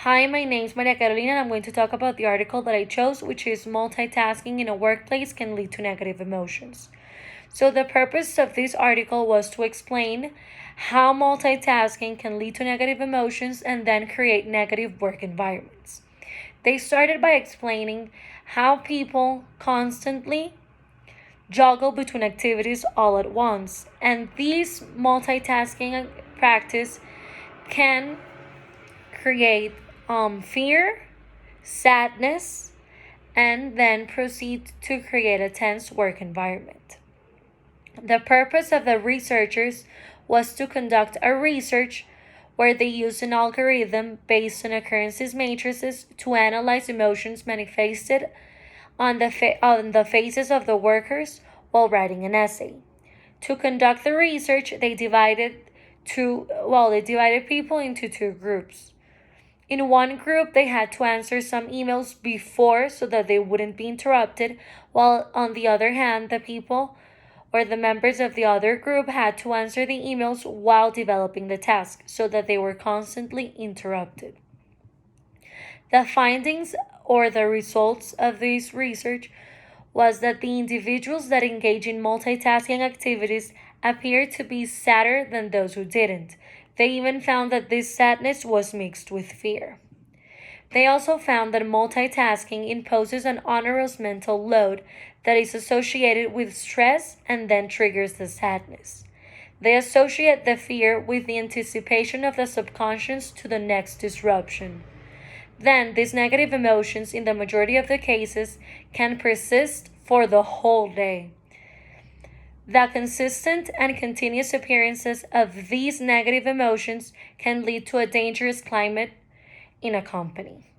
Hi, my name is Maria Carolina, and I'm going to talk about the article that I chose, which is multitasking in a workplace can lead to negative emotions. So, the purpose of this article was to explain how multitasking can lead to negative emotions and then create negative work environments. They started by explaining how people constantly juggle between activities all at once, and these multitasking practice can create fear, sadness, and then proceed to create a tense work environment. The purpose of the researchers was to conduct a research where they used an algorithm based on occurrences matrices to analyze emotions manifested on the faces of the workers while writing an essay. To conduct the research, they divided people into two groups. In one group, they had to answer some emails before so that they wouldn't be interrupted, while on the other hand, the people or the members of the other group had to answer the emails while developing the task so that they were constantly interrupted. The findings or the results of this research was that the individuals that engage in multitasking activities appeared to be sadder than those who didn't. They even found that this sadness was mixed with fear. They also found that multitasking imposes an onerous mental load that is associated with stress and then triggers the sadness. They associate the fear with the anticipation of the subconscious to the next disruption. Then, these negative emotions, in the majority of the cases, can persist for the whole day. The consistent and continuous appearances of these negative emotions can lead to a dangerous climate in a company.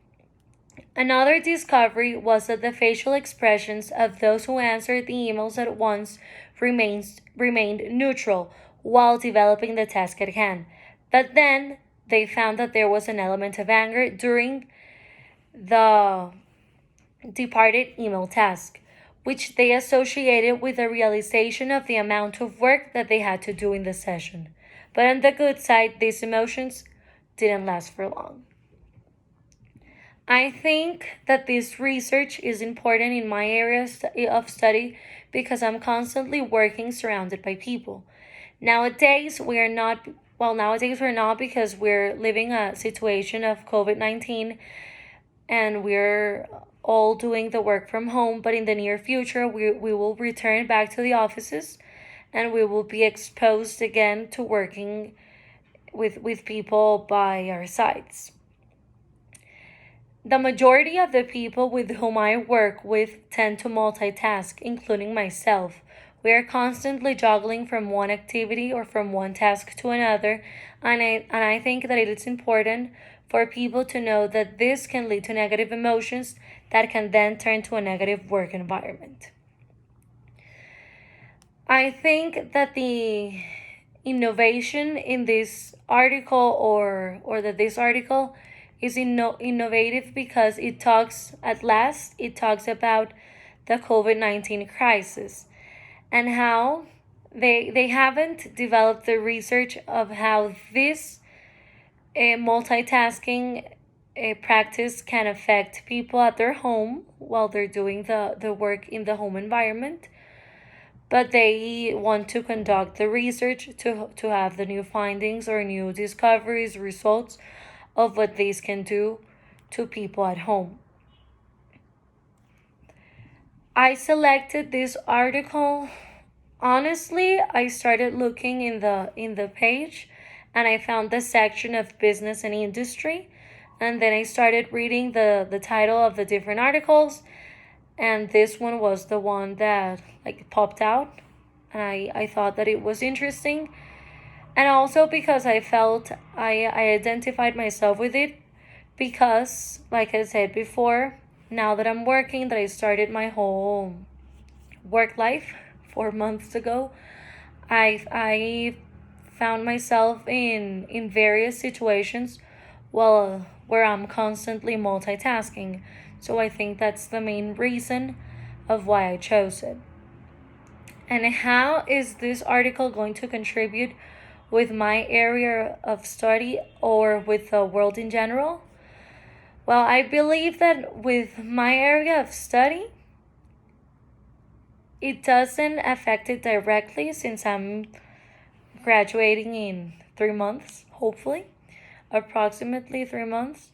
Another discovery was that the facial expressions of those who answered the emails at once remained neutral while developing the task at hand. But then they found that there was an element of anger during the departed email task, which they associated with the realization of the amount of work that they had to do in the session. But on the good side, these emotions didn't last for long. I think that this research is important in my area of study because I'm constantly working surrounded by people. Nowadays, we're not, nowadays we're not because we're living a situation of COVID-19 and we're all doing the work from home, but in the near future, we will return back to the offices and we will be exposed again to working with people by our sides. The majority of the people with whom I work with tend to multitask, including myself. We are constantly juggling from one activity or from one task to another, and I think that it is important for people to know that this can lead to negative emotions that can then turn to a negative work environment. I think that the innovation in this article or that this article is innovative because it talks about the COVID-19 crisis and how they haven't developed the research of how this multitasking practice can affect people at their home while they're doing the work in the home environment, but they want to conduct the research to have the new findings or new discoveries, results of what these can do to people at home. I selected this article. Honestly, I started looking in the page and I found the section of business and industry, and then I started reading the title of the different articles, and this one was the one that popped out, and I thought that it was interesting, and also because I felt I identified myself with it because, like I said before, now that I'm working, that I started my whole work life 4 months ago, I found myself in various situations where I'm constantly multitasking. So I think that's the main reason of why I chose it. And how is this article going to contribute with my area of study or with the world in general? Well, I believe that with my area of study, it doesn't affect it directly since I'm graduating in 3 months, hopefully, approximately 3 months.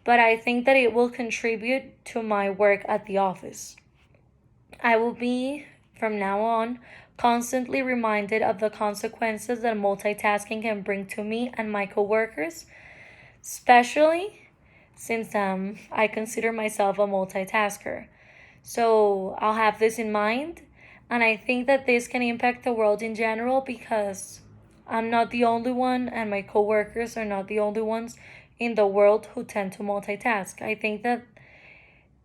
But I think that it will contribute to my work at the office. I will be, from now on, constantly reminded of the consequences that multitasking can bring to me and my coworkers, especially since I consider myself a multitasker. So I'll have this in mind, and I think that this can impact the world in general because I'm not the only one, and my coworkers are not the only ones in the world who tend to multitask. I think that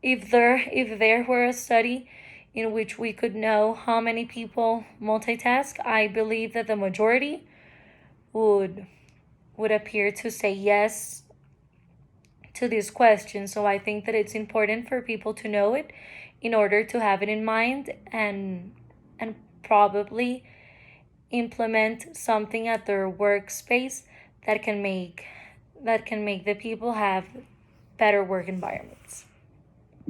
if there were a study in which we could know how many people multitask, I believe that the majority would would appear to say yes to this question. So I think that it's important for people to know it in order to have it in mind and probably implement something at their workspace that can make the people have better work environments.